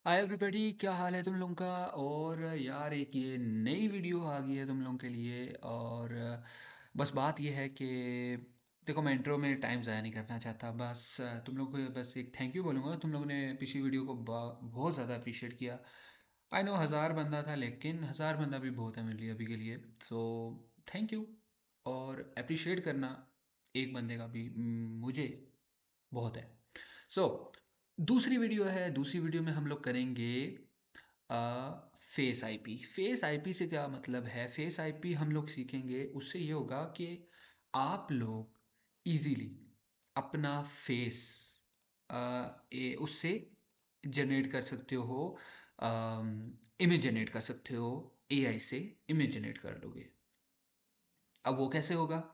Hi everybody, क्या हाल है तुम लोगों का। और यार एक ये नई वीडियो आ गई है तुम लोगों के लिए। और बस बात ये है कि देखो, मैं इंट्रो में टाइम ज़ाया नहीं करना चाहता। बस तुम लोगों को बस एक थैंक यू बोलूँगा। तुम लोगों ने पिछली वीडियो को बहुत ज़्यादा अप्रिशिएट किया। आई नो 1000 बंदा था, लेकिन 1000 बंदा भी बहुत है मेरे लिए अभी के लिए। So thank you. और अप्रिशिएट करना एक बंदे का भी मुझे बहुत है। सो दूसरी वीडियो है। दूसरी वीडियो में हम लोग करेंगे फेस आईपी। फेस आईपी से क्या मतलब है? फेस आईपी हम लोग सीखेंगे, उससे ये होगा कि आप लोग इजीली अपना फेस उससे जनरेट कर सकते हो। इमेज जनरेट कर सकते हो। एआई से इमेज जनरेट कर लोगे। अब वो कैसे होगा,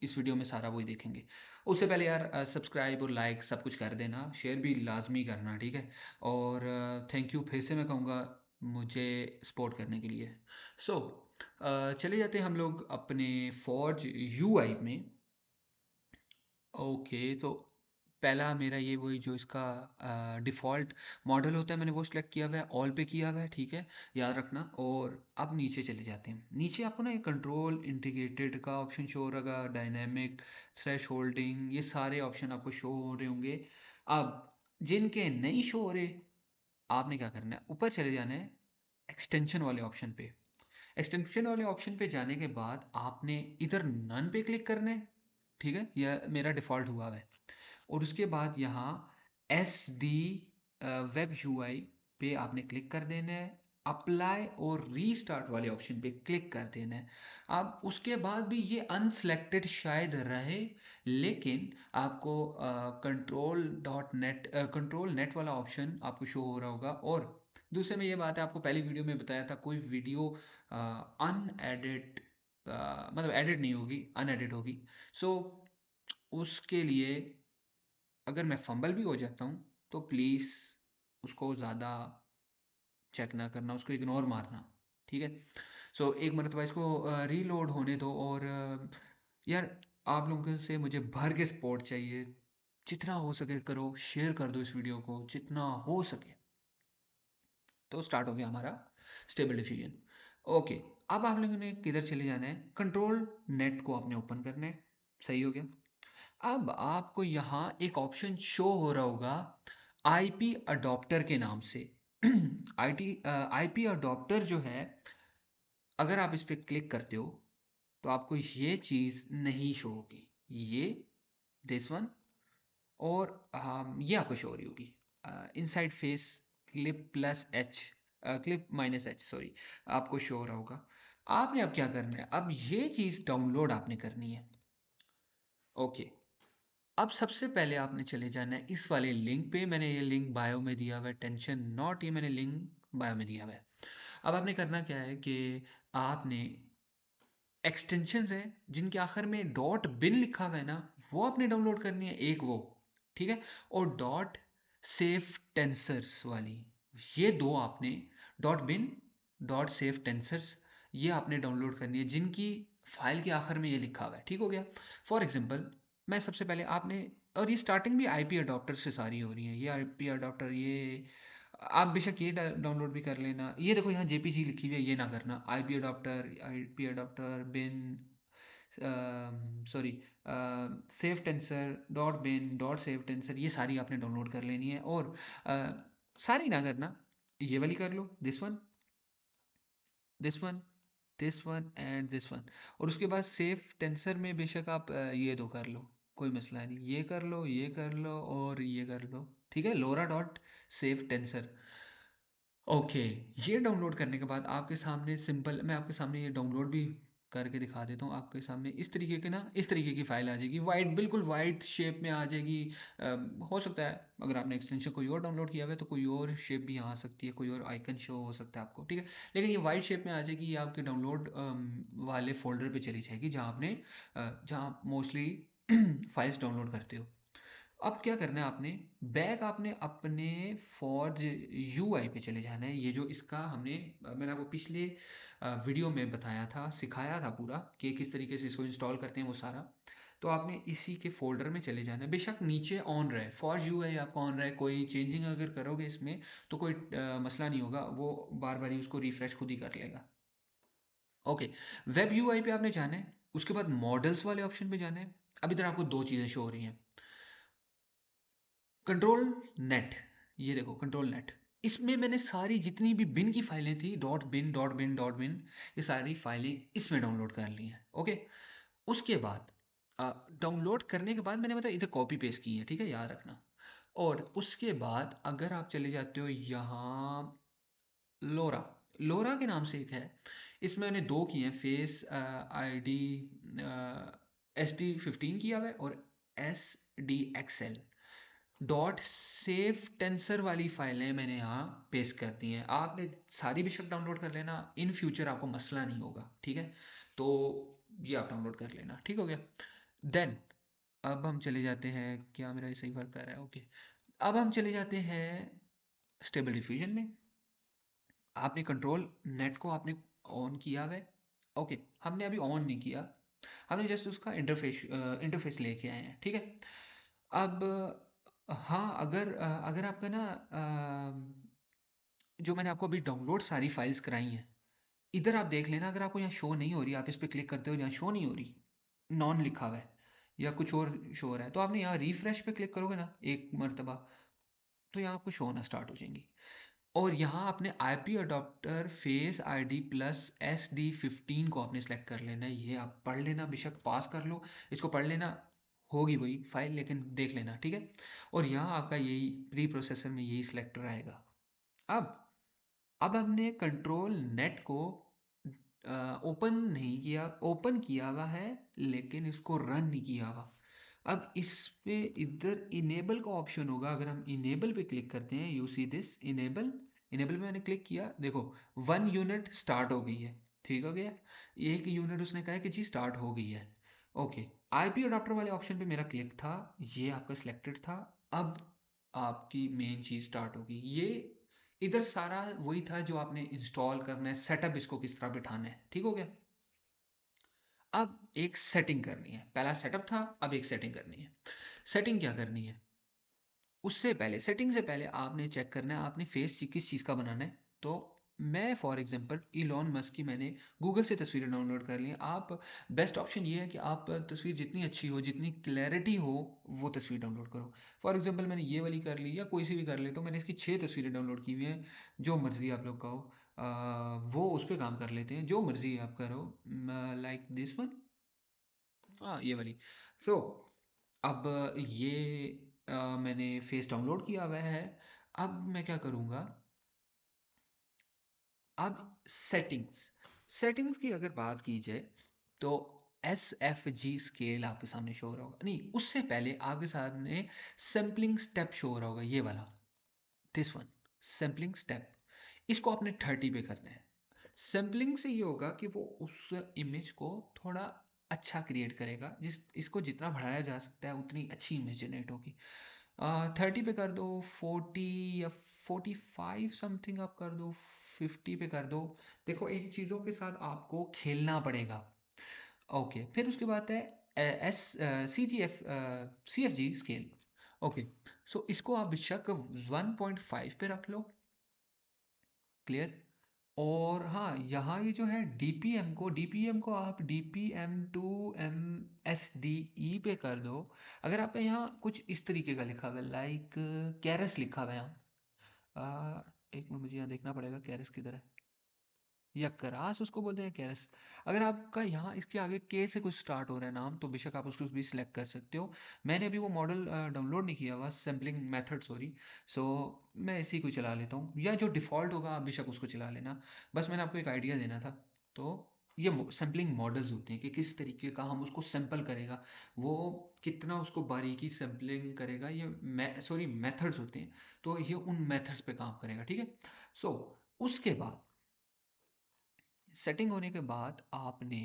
इस वीडियो में सारा वही देखेंगे। उससे पहले यार सब्सक्राइब और लाइक सब कुछ कर देना, शेयर भी लाजमी करना, ठीक है। और थैंक यू फिर से मैं कहूँगा मुझे सपोर्ट करने के लिए। सो चले जाते हैं हम लोग अपने फॉर्ज यूआई में। ओके, तो पहला मेरा ये वही जो इसका डिफ़ॉल्ट मॉडल होता है, मैंने वो सिलेक्ट किया हुआ है, ऑल पे किया हुआ है, ठीक है, याद रखना। और अब नीचे चले जाते हैं। नीचे आपको ना ये कंट्रोल इंटीग्रेटेड का ऑप्शन शो हो रहा, डायनेमिक थ्रेश होल्डिंग, ये सारे ऑप्शन आपको शो हो रहे होंगे। अब जिनके नहीं शो हो रहे, आपने क्या करना है, ऊपर चले जाना है एक्सटेंशन वाले ऑप्शन पे। एक्सटेंशन वाले ऑप्शन पे जाने के बाद आपने इधर नन पे क्लिक करना है, ठीक है, यह मेरा डिफ़ॉल्ट हुआ है। और उसके बाद यहाँ एस डी वेब यूआई पे आपने क्लिक कर देना है। अप्लाई और रीस्टार्ट वाले ऑप्शन पे क्लिक कर देना है। अब उसके बाद भी ये अनसेलेक्टेड शायद रहे, लेकिन आपको कंट्रोल नेट वाला ऑप्शन आपको शो हो रहा होगा। और दूसरे में ये बात है, आपको पहली वीडियो में बताया था, कोई वीडियो अनएडिट मतलब एडिट नहीं होगी, अनएडिट होगी। सो उसके लिए अगर मैं फंबल भी हो जाता हूँ तो प्लीज़ उसको ज़्यादा चेक ना करना, उसको इग्नोर मारना, ठीक है। सो एक मरतबा इसको रीलोड होने दो। और यार आप लोगों से मुझे भर के सपोर्ट चाहिए। जितना हो सके करो, शेयर कर दो इस वीडियो को जितना हो सके। तो स्टार्ट हो गया हमारा स्टेबल डिफिजन। ओके, अब आप लोगों ने किधर चले जाना है, कंट्रोल नेट को आपने ओपन करना है। सही हो गया। अब आपको यहाँ एक ऑप्शन शो हो रहा होगा आईपी अडॉप्टर के नाम से। आईपी अडॉप्टर जो है, अगर आप इस पर क्लिक करते हो तो आपको ये चीज़ नहीं शो होगी, ये दिस वन। और ये आपको शो हो रही होगी inside face clip plus H, clip minus H, sorry, आपको शो हो रहा होगा। आपने अब क्या करना है, अब ये चीज़ डाउनलोड आपने करनी है। ओके, अब सबसे पहले आपने चले जाना है इस वाले लिंक पे। मैंने ये लिंक बायो में दिया हुआ है, टेंशन नॉट, ये मैंने लिंक बायो में दिया हुआ है। अब आपने करना क्या है कि आपने एक्सटेंशंस हैं जिनके आखिर में डॉट बिन लिखा हुआ है ना, वो आपने डाउनलोड करनी है, एक वो, ठीक है। और डॉट सेफ टेंसर्स वाली, ये दो आपने, dot bin, dot safe tensors, ये आपने डाउनलोड करनी है, जिनकी फाइल के आखिर में ये लिखा हुआ है, ठीक हो गया। फॉर एग्जांपल, मैं सबसे पहले आपने, और ये स्टार्टिंग भी आईपी अडॉप्टर से सारी हो रही है, ये आईपी अडॉप्टर, ये आप बेशक ये डाउनलोड भी कर लेना। ये देखो यहाँ जेपीजी लिखी हुई है, ये ना करना। IP adapter bin, sorry, save tensor, dot bin, dot save tensor, ये सारी आपने डाउनलोड कर लेनी है। और सारी ना करना, ये वाली कर लो, this one, this one, this one and this one. और उसके बाद सेफ टेंसर में बेशक आप ये दो कर लो, कोई मसला नहीं, ये कर लो, ये कर लो और ये कर लो, ठीक है, लोरा डॉट सेफ टेंसर। ओके, ये डाउनलोड करने के बाद आपके सामने सिंपल, मैं आपके सामने ये डाउनलोड भी करके दिखा देता हूँ। आपके सामने इस तरीके के ना, इस तरीके की फाइल आ जाएगी, वाइट, बिल्कुल वाइट शेप में आ जाएगी। हो सकता है अगर आपने एक्सटेंशन कोई और डाउनलोड किया हुआ है तो कोई और शेप भी आ सकती है, कोई और आइकन शो हो सकता है आपको, ठीक है। लेकिन ये वाइट शेप में आ जाएगी, ये आपके डाउनलोड वाले फोल्डर पे चली जाएगी, जहाँ आपने जहाँ आप मोस्टली फाइल्स डाउनलोड करते हो। अब क्या करना है आपने, बैक आपने अपने फॉर्ज यूआई पे चले जाना है। ये जो इसका हमने मैंने आपको पिछले वीडियो में बताया था, सिखाया था पूरा कि किस तरीके से इसको इंस्टॉल करते हैं वो सारा। तो आपने इसी के फोल्डर में चले जाना है। बेशक नीचे ऑन रहे, फॉर यू है आपका ऑन रहे, कोई चेंजिंग अगर करोगे इसमें तो कोई मसला नहीं होगा, वो बार बार ही उसको रिफ्रेश खुद ही कर लेगा। ओके, वेब यूआई पे आपने जाना है, उसके बाद मॉडल्स वाले ऑप्शन पे जाना है। अब इधर आपको दो चीज़ें शो हो रही हैं, कंट्रोल नेट, ये देखो कंट्रोल नेट, इसमें मैंने सारी जितनी भी बिन की फाइलें थी, dot bin dot bin dot bin, ये सारी फाइलें इसमें डाउनलोड कर ली हैं। ओके, उसके बाद डाउनलोड करने के बाद मैंने मतलब इधर कॉपी पेस्ट की है, ठीक है, याद रखना। और उसके बाद अगर आप चले जाते हो यहाँ, लोरा, लोरा के नाम से एक है, इसमें मैंने दो किए हैं, फेस आईडी SD15 किया हुआ है, और SDXL डॉट सेव टेंसर वाली फाइलें मैंने यहाँ पेस्ट कर दी हैं। आपने सारी बेशक डाउनलोड कर लेना, इन फ्यूचर आपको मसला नहीं होगा, ठीक है। तो ये आप डाउनलोड कर लेना, ठीक हो गया। देन अब हम चले जाते हैं, क्या मेरा ये सही वर्क कर रहा है, ओके। अब हम चले जाते हैं स्टेबल डिफ्यूजन में। आपने कंट्रोल नेट को आपने ऑन किया हुआ है, ओके, हमने अभी ऑन नहीं किया, हमने जस्ट उसका इंटरफेस लेके आए हैं, ठीक है। अब हाँ, अगर आपका ना जो मैंने आपको अभी डाउनलोड सारी फाइल्स कराई हैं, इधर आप देख लेना, अगर आपको यहाँ शो नहीं हो रही, आप इस पर क्लिक करते हो यहाँ शो नहीं हो रही, नॉन लिखा हुआ है या कुछ और शो हो रहा है, तो आपने यहाँ रिफ्रेश पे क्लिक करोगे ना एक मरतबा, तो यहाँ आपको शो होना स्टार्ट हो जाएंगी। और यहाँ आपने IP adapter face ID plus SD15 को आपने सेलेक्ट कर लेना है। ये आप पढ़ लेना, बेशक पास कर लो, इसको पढ़ लेना, होगी वही फाइल लेकिन देख लेना, ठीक है। और यहाँ आपका यही प्री प्रोसेसर में यही सिलेक्टर आएगा। अब अब हमने कंट्रोल नेट को ओपन नहीं किया, ओपन किया हुआ है लेकिन इसको रन नहीं किया हुआ। अब इस पे इधर इनेबल का ऑप्शन होगा, अगर हम इनेबल पे क्लिक करते हैं, you see this enable, enable पे मैंने क्लिक किया, देखो 1 यूनिट स्टार्ट हो गई है, ठीक हो गया, एक यूनिट उसने कहा है कि जी स्टार्ट हो गई है। ओके, IP अडॉप्टर वाले ऑप्शन पे मेरा क्लिक था, ये आपका सिलेक्टेड था। अब आपकी मेन चीज स्टार्ट होगी, ये इधर सारा वही था जो आपने इंस्टॉल करना है, सेटअप इसको किस तरह बिठाना है, ठीक हो गया। अब एक सेटिंग करनी है, पहला सेटअप था, अब एक सेटिंग करनी है। सेटिंग क्या करनी है, उससे पहले, सेटिंग से पहले आपने चेक करना है आपने फेस किस चीज़ का बनाना है। तो मैं फॉर एग्जांपल इलॉन मस्क की मैंने गूगल से तस्वीरें डाउनलोड कर ली हैं। आप बेस्ट ऑप्शन ये है कि आप तस्वीर जितनी अच्छी हो, जितनी क्लैरिटी हो, वो तस्वीर डाउनलोड करो। फॉर एग्जांपल मैंने ये वाली कर ली या कोई सी भी कर ले, तो मैंने इसकी 6 तस्वीरें डाउनलोड की हुई हैं, जो मर्जी आप लोग का हो, वो उस पर काम कर लेते हैं, जो मर्जी आप करो, लाइक दिस वन, हाँ ये वाली। सो अब ये मैंने फेस डाउनलोड किया हुआ है। अब मैं क्या करूँगा, अब सेटिंग्स, सेटिंग्स की अगर बात की जाए तो SFG स्केल आपके सामने शो हो रहा होगा, नहीं उससे पहले आपके सामने सैम्पलिंग स्टेप शो हो रहा होगा, ये वाला, दिस वन, सैम्पलिंग स्टेप, इसको आपने 30 पे करना है। सैम्पलिंग से ये होगा कि वो उस इमेज को थोड़ा अच्छा क्रिएट करेगा, जिस इसको जितना बढ़ाया जा सकता है उतनी अच्छी इमेज जनरेट होगी। 30 पे कर दो, 40 या 45 समथिंग आप कर दो, 50 पे कर दो। देखो इन चीज़ों के साथ आपको खेलना पड़ेगा। ओके, फिर उसके बाद है एस CFG स्केल। ओके, सो इसको आप बेशक 1.5 पे रख लो, क्लियर। और हाँ, यहाँ ये जो है DPM को आप DPM to MSDE पे कर दो। अगर आपका यहाँ कुछ इस तरीके का लिखा हुआ है, लाइक कैरस लिखा हुआ है यहाँ, एक मिनट मुझे यहाँ देखना पड़ेगा कैरस किधर है, या करास उसको बोलते हैं, कैरस। अगर आपका यहाँ इसके आगे के से कुछ स्टार्ट हो रहा है नाम, तो बेशक आप उसको भी सिलेक्ट कर सकते हो। मैंने अभी वो मॉडल डाउनलोड नहीं किया हुआ, सैम्पलिंग मेथड सॉरी, सो मैं इसी को चला लेता हूँ, या जो डिफ़ॉल्ट होगा आप बेशक उसको चला लेना। बस मैंने आपको एक आइडिया देना था। तो ये सैम्पलिंग मॉडल्स होते हैं कि किस तरीके का हम उसको सैंपल करेगा, वो कितना उसको बारीकी सैम्पलिंग करेगा, ये सॉरी मेथड्स होते हैं, तो ये उन मेथड्स पे काम करेगा, ठीक है। सो उसके बाद सेटिंग होने के बाद आपने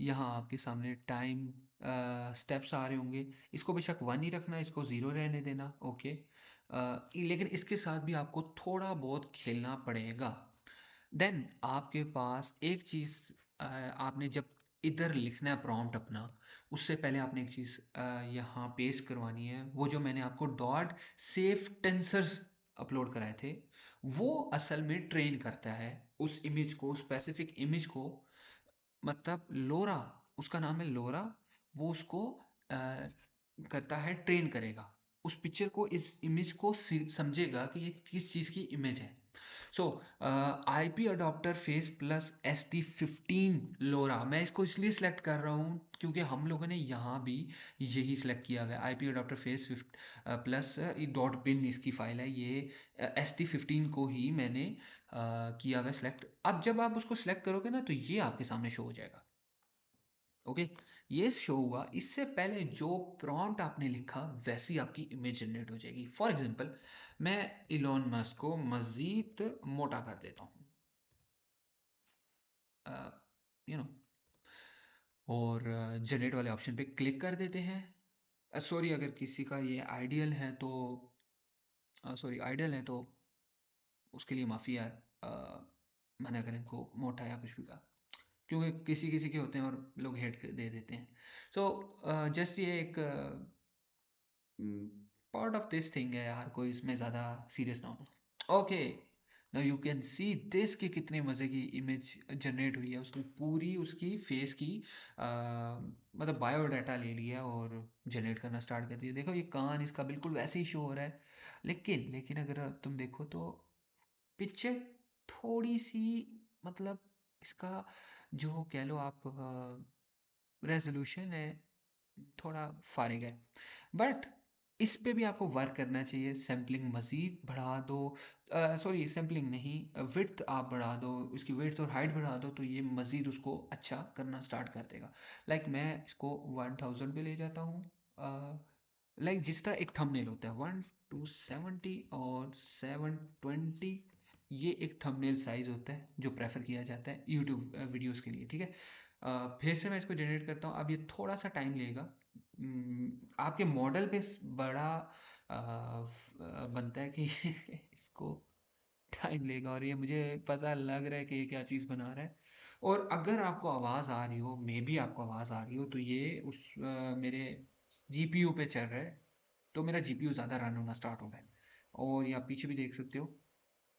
यहाँ आपके सामने टाइम स्टेप्स आ रहे होंगे, इसको बेशक 1 ही रखना, इसको 0 रहने देना, ओके। लेकिन इसके साथ भी आपको थोड़ा बहुत खेलना पड़ेगा। देन आपके पास एक चीज़, आपने जब इधर लिखना है प्रॉम्प्ट अपना, उससे पहले आपने एक चीज़ यहाँ पेस्ट करवानी है। वो जो मैंने आपको डॉट सेव टेंसर्स अपलोड कराए थे, वो असल में ट्रेन करता है उस इमेज को, स्पेसिफिक इमेज को। मतलब लोरा, उसका नाम है लोरा। वो उसको करता है, ट्रेन करेगा उस पिक्चर को, इस इमेज को समझेगा कि ये किस चीज़ की इमेज है। सो IP adapter face plus SD15 लोरा, मैं इसको इसलिए सिलेक्ट कर रहा हूँ क्योंकि हम लोगों ने यहाँ भी यही सिलेक्ट किया हुआ है। IP adapter face plus dot bin इसकी फाइल है, ये SD15 को ही मैंने किया हुआ सिलेक्ट। अब जब आप उसको सिलेक्ट करोगे ना, तो ये आपके सामने शो हो जाएगा। ओके, ये शो हुआ। इससे पहले जो प्रॉम्प्ट आपने लिखा वैसी आपकी इमेज जनरेट हो जाएगी। फॉर एग्जांपल, मैं इलॉन मस्क को मजीद मोटा कर देता हूँ, यू नो, और जनरेट वाले ऑप्शन पे क्लिक कर देते हैं। सॉरी, अगर किसी का ये आइडियल है तो सॉरी आइडियल है तो उसके लिए माफ़ी यार, मना करें इनको मोटा या कुछ भी का, क्योंकि किसी किसी के होते हैं और लोग हेट दे देते हैं। सो जस्ट ये एक पार्ट ऑफ दिस थिंग है यार, कोई इसमें ज़्यादा सीरियस ना होना। Okay, now you can see this की कितने मज़े की इमेज जनरेट हुई है। उसने पूरी उसकी फेस की मतलब बायोडाटा ले लिया और जनरेट करना स्टार्ट कर दिया। देखो ये कान इसका बिल्कुल वैसे ही शो हो रहा है, लेकिन लेकिन अगर तुम देखो तो पिक्चर थोड़ी सी, मतलब इसका जो कह लो आप रेजोल्यूशन है, थोड़ा फारिग है। बट इस पे भी आपको वर्क करना चाहिए। सैम्पलिंग मज़ीद बढ़ा दो, सॉरी सैम्पलिंग नहीं, विड्थ आप बढ़ा दो, उसकी विड्थ और हाइट बढ़ा दो, तो ये मज़ीद उसको अच्छा करना स्टार्ट कर देगा। लाइक मैं इसको 1000 पे ले जाता हूँ। लाइक जिस तरह एक थंबनेल होता है 1 to 70 और 720, ये एक थंबनेल साइज होता है जो प्रेफर किया जाता है यूट्यूब वीडियोस के लिए, ठीक है। फिर से मैं इसको जनरेट करता हूँ। अब ये थोड़ा सा टाइम लेगा, आपके मॉडल पे बड़ा बनता है कि इसको टाइम लेगा, और ये मुझे पता लग रहा है कि ये क्या चीज़ बना रहा है। और अगर आपको आवाज़ आ रही हो, मे बी आपको आवाज़ आ रही हो, तो ये उस मेरे GPU पे चल रहा है, तो मेरा GPU ज़्यादा रन होना स्टार्ट हो गया है। और ये आप पीछे भी देख सकते हो,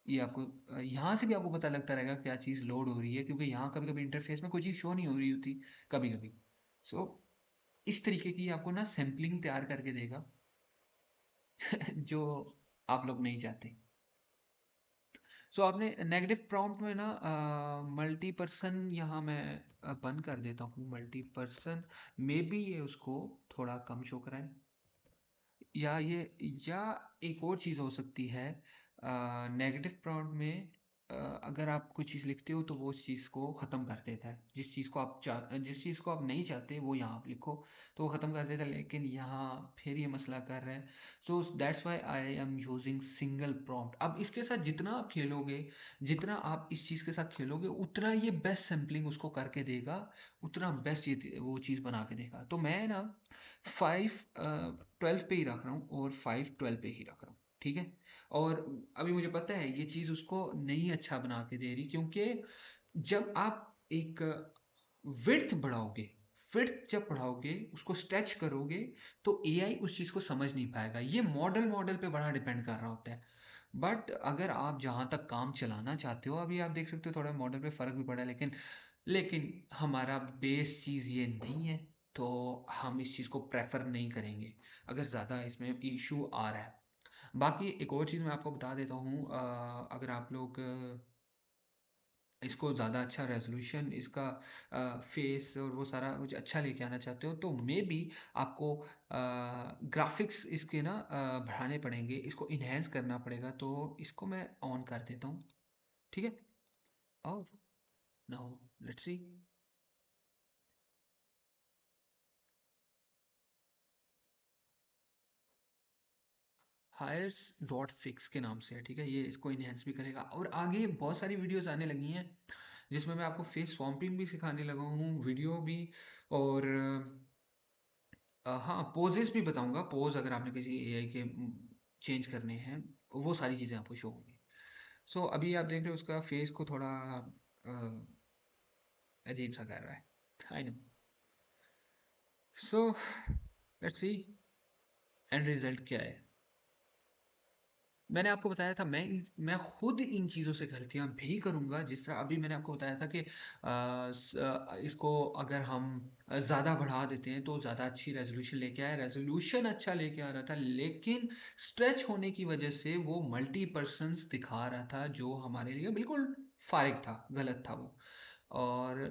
ये आपको यहाँ से भी आपको पता लगता रहेगा क्या चीज़ लोड हो रही है, क्योंकि यहाँ कभी कभी इंटरफेस में कोई चीज़ शो नहीं हो रही होती कभी कभी। सो इस तरीके की आपको ना सैम्पलिंग तैयार करके देगा जो आप लोग नहीं चाहते। सो आपने नेगेटिव प्रॉम्प्ट में ना मल्टी पर्सन, यहाँ मैं बंद कर देता हूँ मल्टी पर्सन, मे बी ये उसको थोड़ा कम शो कराए। या ये, या एक और चीज़ हो सकती है, नेगेटिव प्रॉम्प्ट में अगर आप कोई चीज़ लिखते हो तो वो उस चीज़ को ख़त्म कर देता है। जिस चीज़ को आप नहीं चाहते वो यहाँ आप लिखो तो वो ख़त्म कर देता है, लेकिन यहाँ फिर ये मसला कर रहे हैं। So that's why I am using single prompt. अब इसके साथ जितना आप खेलोगे, जितना आप इस चीज़ के साथ खेलोगे, उतना ये बेस्ट सैम्पलिंग उसको करके देगा, उतना बेस्ट ये वो चीज़ बना के देगा। तो मैं ना 512 पे ही रख रहा हूँ और 512 पे ही रख रहा हूँ, ठीक है। और अभी मुझे पता है ये चीज़ उसको नहीं अच्छा बना के दे रही, क्योंकि जब आप एक विड्थ बढ़ाओगे, विड्थ जब बढ़ाओगे, उसको स्ट्रेच करोगे, तो AI उस चीज़ को समझ नहीं पाएगा। ये मॉडल मॉडल पे बड़ा डिपेंड कर रहा होता है। बट अगर आप जहाँ तक काम चलाना चाहते हो, अभी आप देख सकते हो थोड़ा मॉडल पे फ़र्क भी पड़ा है, लेकिन लेकिन हमारा बेस चीज़ ये नहीं है, तो हम इस चीज़ को प्रेफर नहीं करेंगे अगर ज़्यादा इसमें इशू आ रहा है। बाकी एक और चीज़ मैं आपको बता देता हूँ, अगर आप लोग इसको ज़्यादा अच्छा रेजोल्यूशन इसका फेस और वो सारा कुछ अच्छा लेके आना चाहते हो, तो मे बी आपको ग्राफिक्स इसके ना बढ़ाने पड़ेंगे, इसको इन्हेंस करना पड़ेगा। तो इसको मैं ऑन कर देता हूँ, ठीक है। और now let's see, hires dot fix के नाम से है, ठीक है। ये इसको इन्हेंस भी करेगा, और आगे बहुत सारी वीडियोस आने लगी हैं जिसमें मैं आपको फेस स्वैम्पिंग भी सिखाने लगा हूँ, वीडियो भी। और हाँ, पोजेस भी बताऊंगा। पोज अगर आपने किसी AI के चेंज करने हैं, वो सारी चीज़ें आपको शो होंगी। सो अभी आप देख रहे हो उसका फेस को थोड़ा अजीब सा कर रहा है। I know. So let's see and result क्या है। मैंने आपको बताया था मैं खुद इन चीज़ों से गलतियां भी करूंगा, जिस तरह अभी मैंने आपको बताया था कि इसको अगर हम ज़्यादा बढ़ा देते हैं तो ज़्यादा अच्छी रेजोल्यूशन लेके आया, रेजोल्यूशन अच्छा लेके आ रहा था, लेकिन स्ट्रेच होने की वजह से वो मल्टी पर्सन्स दिखा रहा था, जो हमारे लिए बिल्कुल फारिग था, गलत था वो। और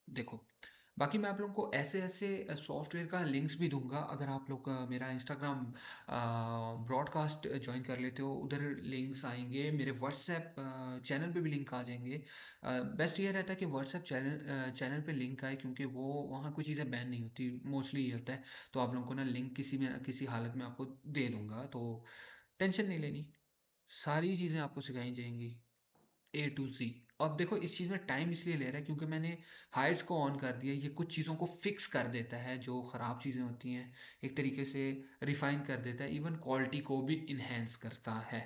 देखो, बाकी मैं आप लोगों को ऐसे ऐसे सॉफ्टवेयर का लिंक्स भी दूंगा, अगर आप लोग मेरा इंस्टाग्राम ब्रॉडकास्ट ज्वाइन कर लेते हो, उधर लिंक्स आएंगे, मेरे व्हाट्सएप चैनल पे भी लिंक आ जाएंगे। बेस्ट ये रहता है कि व्हाट्सएप चैनल चैनल पे लिंक आए, क्योंकि वो वहाँ कोई चीज़ें बैन नहीं होती, मोस्टली ये होता है। तो आप लोगों को ना लिंक किसी में किसी हालत में आपको दे दूंगा, तो टेंशन नहीं लेनी, सारी चीज़ें आपको सिखाई जाएंगी A to Z। अब देखो, इस चीज़ में टाइम इसलिए ले रहा है क्योंकि मैंने हाइट्स को ऑन कर दिया, ये कुछ चीज़ों को फिक्स कर देता है, जो ख़राब चीज़ें होती हैं एक तरीके से रिफाइन कर देता है, इवन क्वालिटी को भी इन्हेंस करता है।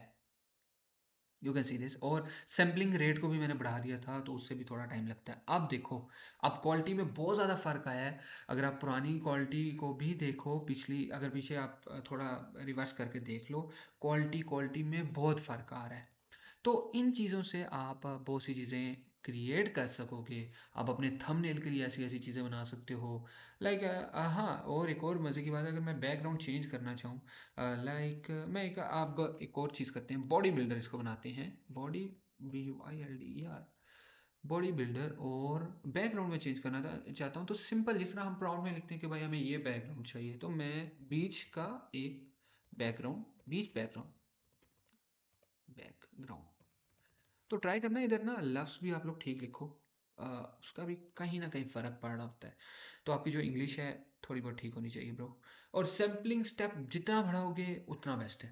You can see this. और सैम्पलिंग रेट को भी मैंने बढ़ा दिया था, तो उससे भी थोड़ा टाइम लगता है। अब देखो, अब क्वालिटी में बहुत ज़्यादा फ़र्क आया है। अगर आप पुरानी क्वालिटी को भी देखो, पिछली अगर पीछे आप थोड़ा रिवर्स करके देख लो, क्वालिटी में बहुत फ़र्क आ रहा है। तो इन चीज़ों से आप बहुत सी चीज़ें क्रिएट कर सकोगे। आप अपने थंबनेल के लिए ऐसी ऐसी चीज़ें बना सकते हो। लाइक हाँ, और एक और मज़े की बात है, अगर मैं बैकग्राउंड चेंज करना चाहूँ, लाइक मैं एक अब एक और चीज़ करते हैं, बॉडी बिल्डर इसको बनाते हैं, बॉडी BUILD बॉडी बिल्डर। और बैकग्राउंड में चेंज करना चाहता हूँ, तो सिंपल, जिस तरह हम प्रॉम्प्ट में लिखते हैं कि भाई हमें ये बैकग्राउंड चाहिए, तो मैं बीच का एक बैकग्राउंड, बीच बैकग्राउंड। तो ट्राई करना इधर ना, लफ्ज़ भी आप लोग ठीक लिखो। उसका भी कहीं ना कहीं फ़र्क पड़ रहा होता है। तो आपकी जो इंग्लिश है थोड़ी बहुत ठीक होनी चाहिए ब्रो। और सैम्पलिंग स्टेप जितना बढ़ाओगे उतना बेस्ट है।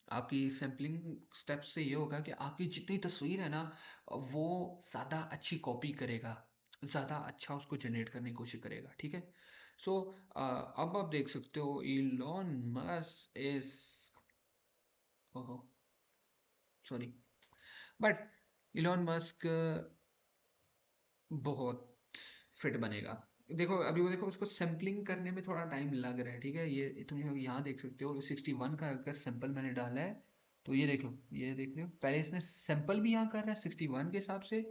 आपकी सैम्पलिंग स्टेप से ये होगा कि आपकी जितनी तस्वीर है ना, वो ज़्यादा अच्छी कॉपी करेगा, ज़्यादा अच्छा उसको जनरेट करने की कोशिश करेगा, ठीक है। सो अब आप देख सकते हो, इलॉन मस्क इज, ओहो सॉरी, बट इलॉन मस्क बहुत फिट बनेगा। देखो अभी वो, देखो उसको सैम्पलिंग करने में थोड़ा टाइम लग रहा है, ठीक है। ये तुम यहाँ देख सकते हो, 61 का अगर सैंपल मैंने डाला है, तो ये देख लो, ये देख रहे हो, पहले इसने सैंपल भी यहाँ कर रहा है 61 के हिसाब से,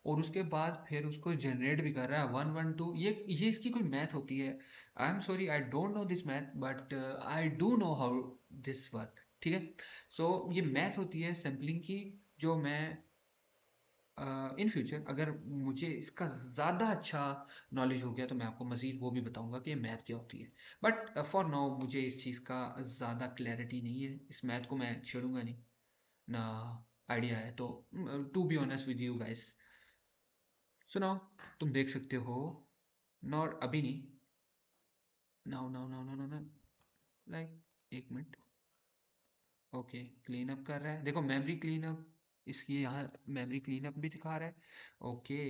और उसके बाद फिर उसको जनरेट भी कर रहा है 112। ये इसकी कोई मैथ होती है। I am sorry, I don't know this math, but I do know how this work, ठीक है। सो ये मैथ होती है सैम्पलिंग की, जो मैं इन फ्यूचर अगर मुझे इसका ज़्यादा अच्छा नॉलेज हो गया, तो मैं आपको मज़ीद वो भी बताऊंगा कि मैथ क्या होती है। बट फॉर नाउ मुझे इस चीज़ का ज़्यादा क्लैरिटी नहीं है, इस मैथ को मैं छेड़ूंगा नहीं ना, आइडिया है तो। To be honest with you guys, सुनाओ, तुम देख सकते हो, नॉट अभी नहीं, now now now now now, like एक मिनट। ओके, क्लीन अप कर रहा है, देखो मेमोरी क्लीन अप, इसकी यहाँ मेमोरी क्लीन अप भी दिखा रहा है। ओके,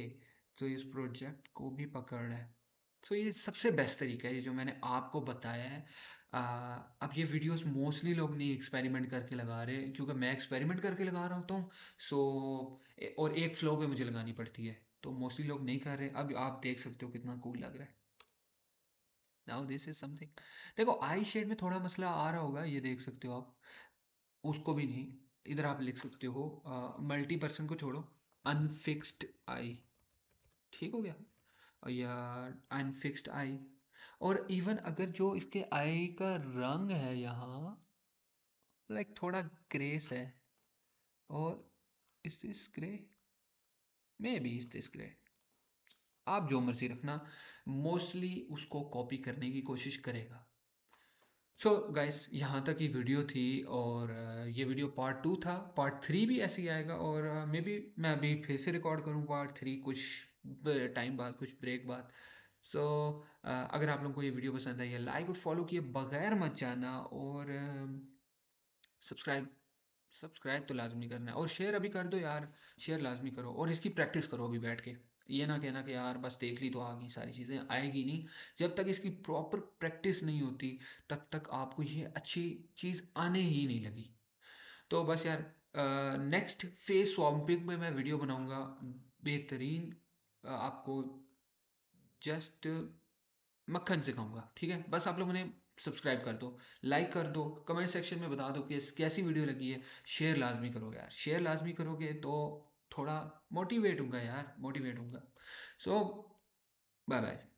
तो इस प्रोजेक्ट को भी पकड़ रहा है। तो ये सबसे बेस्ट तरीका है, ये जो मैंने आपको बताया है। अब ये वीडियोस मोस्टली लोग नहीं एक्सपेरिमेंट करके लगा रहे, क्योंकि मैं एक्सपेरिमेंट करके लगा रहा होता हूँ। सो और एक फ्लो पे मुझे लगानी पड़ती है, तो मोस्टली लोग नहीं कर रहे। अब आप देख सकते हो कितना कूल लग रहा है। Now this is something. देखो आई शेड में थोड़ा मसला आ रहा होगा, ये देख सकते हो आप, उसको भी नहीं, इधर आप लिख सकते हो मल्टी पर्सन को छोड़ो, अनफिक्स्ड आई, ठीक हो गया, या अनफिक्स्ड आई। और इवन अगर जो इसके आई का रंग है यहाँ, लाइक थोड़ा ग्रेस है, और इस दिस ग्रे, मे बी इस दिस ग्रे, आप जो मर्जी रखना, मोस्टली उसको कॉपी करने की कोशिश करेगा। सो गाइस, यहाँ तक ही वीडियो थी, और ये वीडियो पार्ट 2 था, पार्ट 3 भी ऐसे ही आएगा, और मे बी मैं अभी फिर से रिकॉर्ड करूँ पार्ट 3 कुछ टाइम बाद, कुछ ब्रेक बाद। सो अगर आप लोगों को ये वीडियो पसंद आई है, लाइक और फॉलो किए बगैर मत जाना, और सब्सक्राइब सब्सक्राइब तो लाजमी करना है, और शेयर अभी कर दो यार, शेयर लाजमी करो, और इसकी प्रैक्टिस करो अभी बैठ के। ये ना कहना कि यार बस देख ली तो आ गई, सारी चीज़ें आएगी नहीं, जब तक इसकी प्रॉपर प्रैक्टिस नहीं होती, तब तक आपको ये अच्छी चीज़ आने ही नहीं लगी। तो बस यार, नेक्स्ट फेस स्वैपिंग में मैं वीडियो बनाऊंगा बेहतरीन, आपको जस्ट मक्खन से खाऊंगा, ठीक है। बस आप लोगों ने सब्सक्राइब कर दो, लाइक कर दो, कमेंट सेक्शन में बता दो कि कैसी वीडियो लगी है। शेयर लाजमी करो यार, शेयर लाजमी करोगे तो थोड़ा मोटिवेट होऊंगा यार, मोटिवेट होऊंगा। सो बाय बाय।